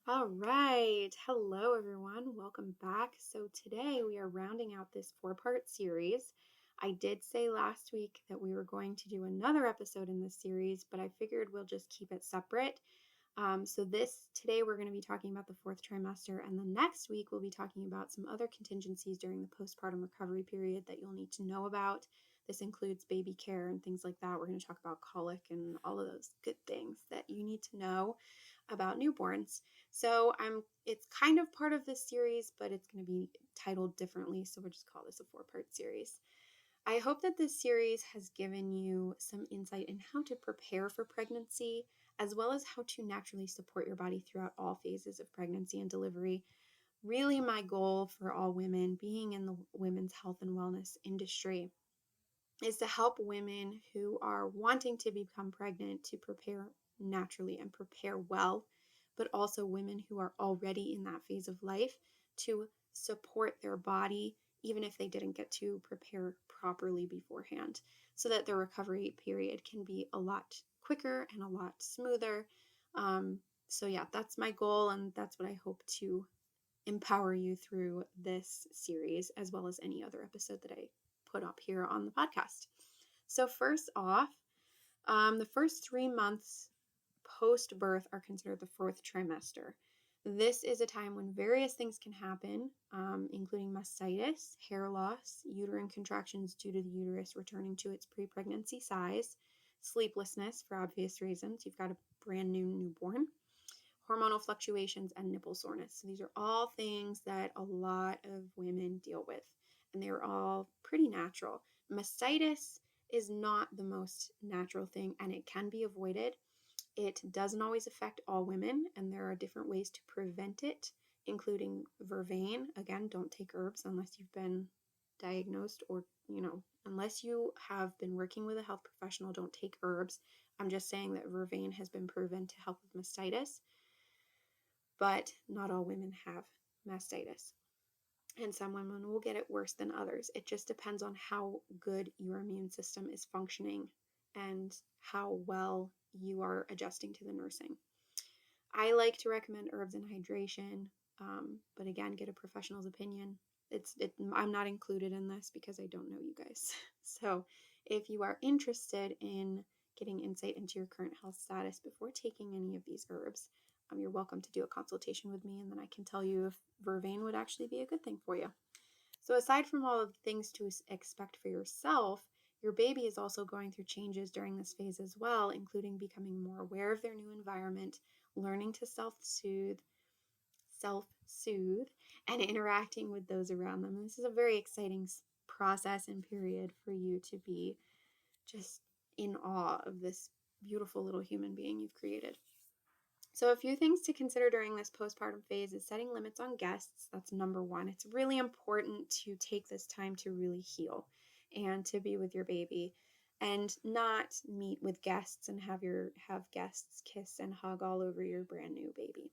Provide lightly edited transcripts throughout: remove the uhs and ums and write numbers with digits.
All right. Hello, everyone. Welcome back. So, today we are rounding out this four-part series. I did say last week that we were going to do another episode in this series, but I figured we'll just keep it separate. Today we're going to be talking about the fourth trimester, and the next week we'll be talking about some other contingencies during the postpartum recovery period that you'll need to know about. This includes baby care and things like that. We're going to talk about colic and all of those good things that you need to know about newborns. It's kind of part of this series, but it's going to be titled differently, so we'll just call this a four-part series. I hope that this series has given you some insight in how to prepare for pregnancy, as well as how to naturally support your body throughout all phases of pregnancy and delivery. Really, my goal for all women being in the women's health and wellness industry is to help women who are wanting to become pregnant to prepare naturally and prepare well, but also women who are already in that phase of life to support their body, even if they didn't get to prepare properly beforehand, so that their recovery period can be a lot quicker and a lot smoother. Yeah, that's my goal, and that's what I hope to empower you through this series, as well as any other episode that I put up here on the podcast. So, first off, the first 3 months post birth are considered the fourth trimester. This is a time when various things can happen, including mastitis, hair loss, uterine contractions due to the uterus returning to its pre pregnancy size, sleeplessness for obvious reasons. You've got a brand new newborn, hormonal fluctuations, and nipple soreness. So these are all things that a lot of women deal with, and they're all pretty natural. Mastitis is not the most natural thing, and it can be avoided. It doesn't always affect all women, and there are different ways to prevent it, including vervain. Again, don't take herbs unless you've been diagnosed or, unless you have been working with a health professional, don't take herbs. I'm just saying that vervain has been proven to help with mastitis, but not all women have mastitis. And some women will get it worse than others. It just depends on how good your immune system is functioning and how well you are adjusting to the nursing. I like to recommend herbs and hydration, but again, get a professional's opinion. I'm not included in this because I don't know you guys. So if you are interested in getting insight into your current health status before taking any of these herbs, you're welcome to do a consultation with me, and then I can tell you if vervain would actually be a good thing for you. So aside from all of the things to expect for yourself, your baby is also going through changes during this phase as well, including becoming more aware of their new environment, learning to self-soothe, and interacting with those around them. And this is a very exciting process and period for you to be just in awe of this beautiful little human being you've created. So a few things to consider during this postpartum phase is setting limits on guests. That's number one. It's really important to take this time to really heal and to be with your baby and not meet with guests and have guests kiss and hug all over your brand new baby.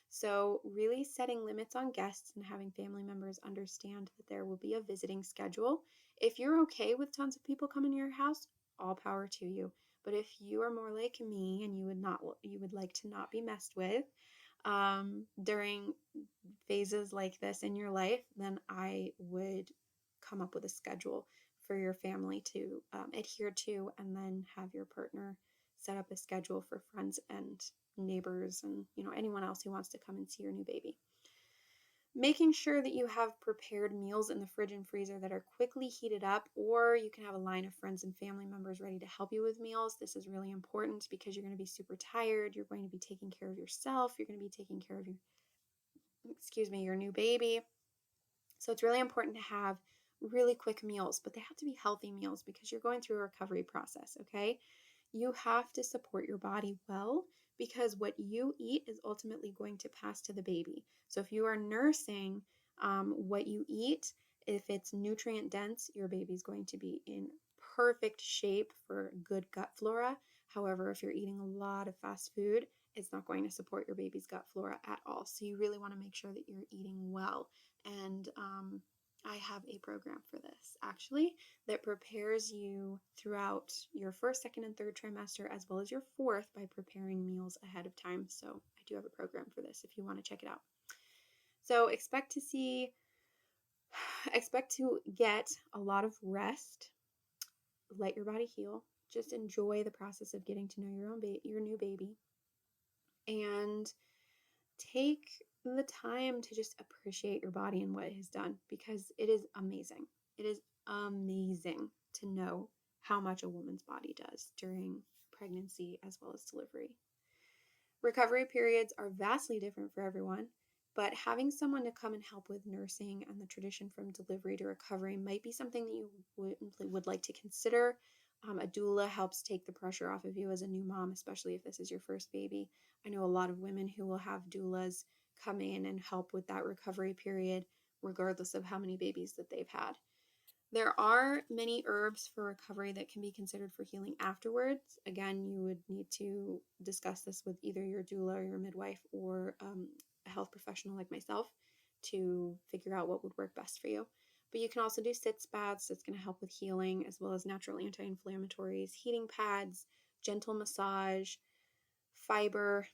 So really setting limits on guests and having family members understand that there will be a visiting schedule. If you're okay with tons of people coming to your house, all power to you. But if you are more like me and you would like to not be messed with during phases like this in your life, then I would come up with a schedule for your family to adhere to, and then have your partner set up a schedule for friends and neighbors and anyone else who wants to come and see your new baby. Making sure that you have prepared meals in the fridge and freezer that are quickly heated up, or you can have a line of friends and family members ready to help you with meals. This is really important because you're going to be super tired. You're going to be taking care of yourself. You're going to be taking care of your new baby. So it's really important to have really quick meals, but they have to be healthy meals because you're going through a recovery process, okay? You have to support your body well because what you eat is ultimately going to pass to the baby. So if you are nursing what you eat, if it's nutrient dense, your baby's going to be in perfect shape for good gut flora. However, if you're eating a lot of fast food, it's not going to support your baby's gut flora at all. So you really want to make sure that you're eating well. And I have a program for this actually that prepares you throughout your first, second, and third trimester, as well as your fourth, by preparing meals ahead of time. So I do have a program for this if you want to check it out. So expect to get a lot of rest, let your body heal, just enjoy the process of getting to know your new baby, and take the time to just appreciate your body and what it has done, because it is amazing. It is amazing to know how much a woman's body does during pregnancy as well as delivery. Recovery periods are vastly different for everyone, but having someone to come and help with nursing and the tradition from delivery to recovery might be something that you would like to consider. A doula helps take the pressure off of you as a new mom, especially if this is your first baby. I know a lot of women who will have doulas come in and help with that recovery period, regardless of how many babies that they've had. There are many herbs for recovery that can be considered for healing afterwards. Again, you would need to discuss this with either your doula or your midwife or a health professional like myself to figure out what would work best for you. But you can also do sitz baths. That's going to help with healing, as well as natural anti-inflammatories, heating pads, gentle massage, fiber,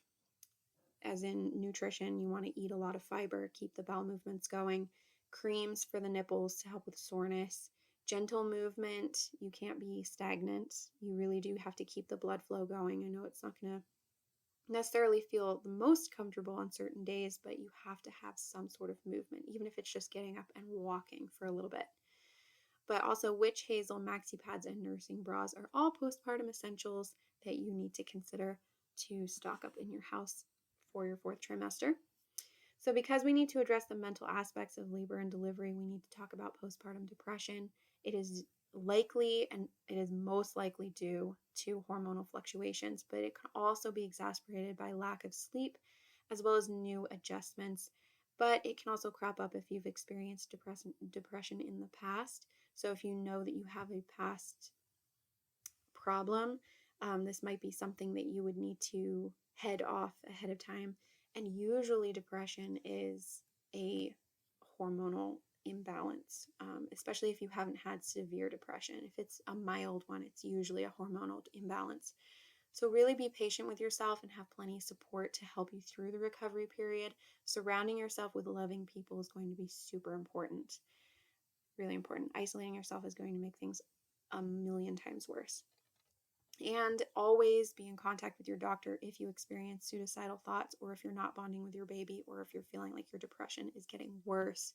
as in nutrition. You want to eat a lot of fiber, keep the bowel movements going. Creams for the nipples to help with soreness. Gentle movement. You can't be stagnant. You really do have to keep the blood flow going. I know it's not going to necessarily feel the most comfortable on certain days, but you have to have some sort of movement, even if it's just getting up and walking for a little bit. But also witch hazel, maxi pads, and nursing bras are all postpartum essentials that you need to consider to stock up in your house for your 4th trimester. So because we need to address the mental aspects of labor and delivery, we need to talk about postpartum depression. It is likely, and it is most likely due to hormonal fluctuations, but it can also be exacerbated by lack of sleep as well as new adjustments. But it can also crop up if you've experienced depression in the past. So if you know that you have a past problem, this might be something that you would need to head off ahead of time. And usually depression is a hormonal imbalance, especially if you haven't had severe depression. If it's a mild one, it's usually a hormonal imbalance. So really be patient with yourself and have plenty of support to help you through the recovery period. Surrounding yourself with loving people is going to be super important, really important. Isolating yourself is going to make things a million times worse. And always be in contact with your doctor if you experience suicidal thoughts, or if you're not bonding with your baby, or if you're feeling like your depression is getting worse.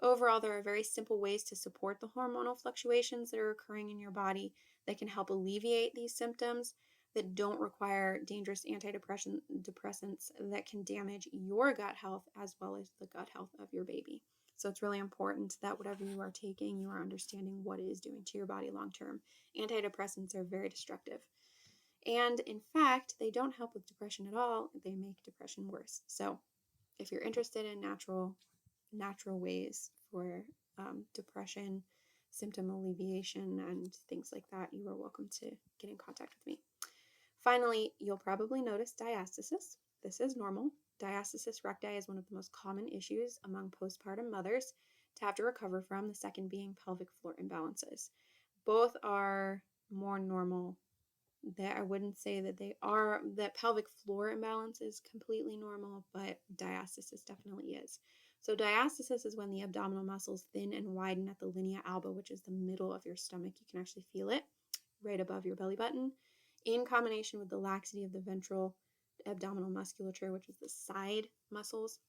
Overall, there are very simple ways to support the hormonal fluctuations that are occurring in your body that can help alleviate these symptoms, that don't require dangerous antidepressants that can damage your gut health as well as the gut health of your baby. So it's really important that whatever you are taking, you are understanding what it is doing to your body long term. Antidepressants are very destructive. And in fact, they don't help with depression at all. They make depression worse. So if you're interested in natural ways for depression, symptom alleviation, and things like that, you are welcome to get in contact with me. Finally, you'll probably notice diastasis. This is normal. Diastasis recti is one of the most common issues among postpartum mothers to have to recover from, the second being pelvic floor imbalances. Both are more normal. I wouldn't say that pelvic floor imbalance is completely normal, but diastasis definitely is. So diastasis is when the abdominal muscles thin and widen at the linea alba, which is the middle of your stomach. You can actually feel it right above your belly button, in combination with the laxity of the ventral abdominal musculature, which is the side muscles.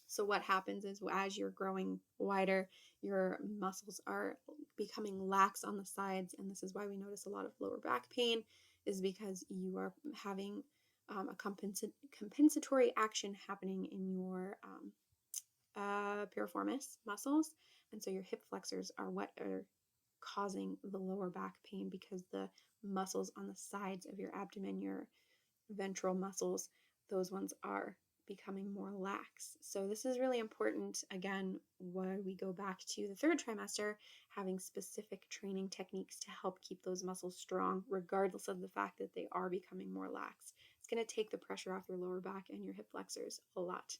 So what happens is, as you're growing wider, your muscles are becoming lax on the sides, and this is why we notice a lot of lower back pain, is because you are having a compensatory action happening in your piriformis muscles, and so your hip flexors are what are causing the lower back pain, because the muscles on the sides of your abdomen, your ventral muscles, those ones are becoming more lax. So this is really important, again, when we go back to the 3rd trimester, having specific training techniques to help keep those muscles strong, regardless of the fact that they are becoming more lax. It's going to take the pressure off your lower back and your hip flexors a lot.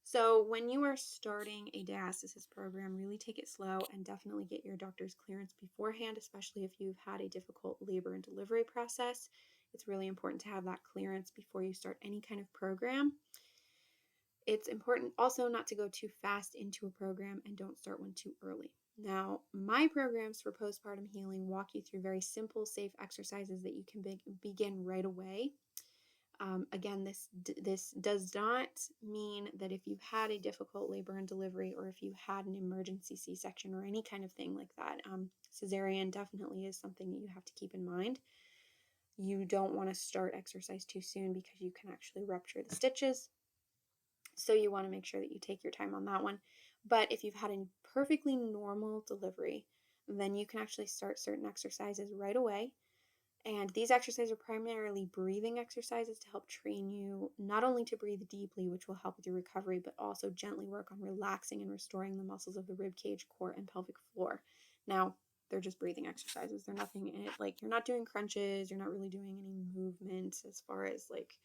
So when you are starting a diastasis program, really take it slow and definitely get your doctor's clearance beforehand, especially if you've had a difficult labor and delivery process. It's really important to have that clearance before you start any kind of program. It's important also not to go too fast into a program and don't start one too early. Now, my programs for postpartum healing walk you through very simple, safe exercises that you can begin right away. Again, this does not mean that if you had a difficult labor and delivery, or if you had an emergency C-section or any kind of thing like that, cesarean definitely is something that you have to keep in mind. You don't want to start exercise too soon because you can actually rupture the stitches. So you want to make sure that you take your time on that one. But if you've had a perfectly normal delivery, then you can actually start certain exercises right away. And these exercises are primarily breathing exercises to help train you not only to breathe deeply, which will help with your recovery, but also gently work on relaxing and restoring the muscles of the rib cage, core, and pelvic floor. Now, they're just breathing exercises. They're nothing in it. Like, you're not doing crunches. You're not really doing any movement as far as like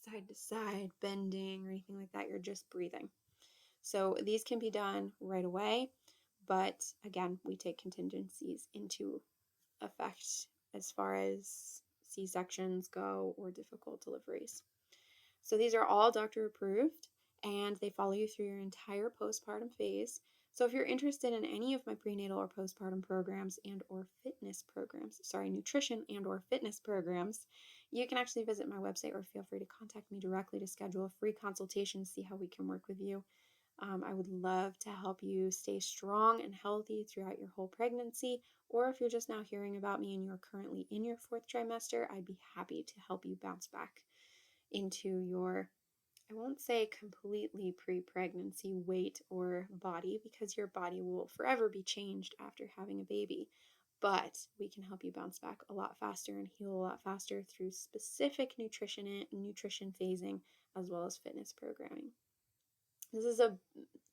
side to side bending or anything like that. You're just breathing. So these can be done right away. But again, we take contingencies into effect as far as C-sections go or difficult deliveries. So these are all doctor approved, and they follow you through your entire postpartum phase. So if you're interested in any of my prenatal or postpartum programs and or fitness programs, nutrition and or fitness programs, you can actually visit my website or feel free to contact me directly to schedule a free consultation to see how we can work with you. I would love to help you stay strong and healthy throughout your whole pregnancy, or if you're just now hearing about me and you're currently in your 4th trimester, I'd be happy to help you bounce back into your, I won't say completely pre-pregnancy weight or body, because your body will forever be changed after having a baby, but we can help you bounce back a lot faster and heal a lot faster through specific nutrition phasing as well as fitness programming. This is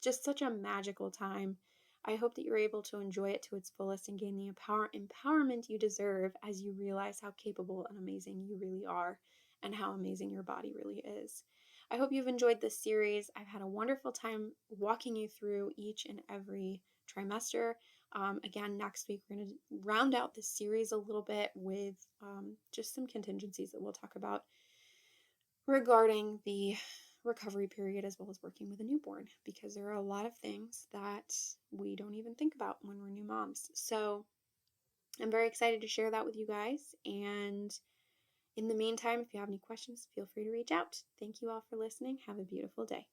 just such a magical time. I hope that you're able to enjoy it to its fullest and gain the empowerment you deserve as you realize how capable and amazing you really are and how amazing your body really is. I hope you've enjoyed this series. I've had a wonderful time walking you through each and every trimester. Again, next week we're going to round out this series a little bit with just some contingencies that we'll talk about regarding the recovery period as well as working with a newborn, because there are a lot of things that we don't even think about when we're new moms. So I'm very excited to share that with you guys. And in the meantime, if you have any questions, feel free to reach out. Thank you all for listening. Have a beautiful day.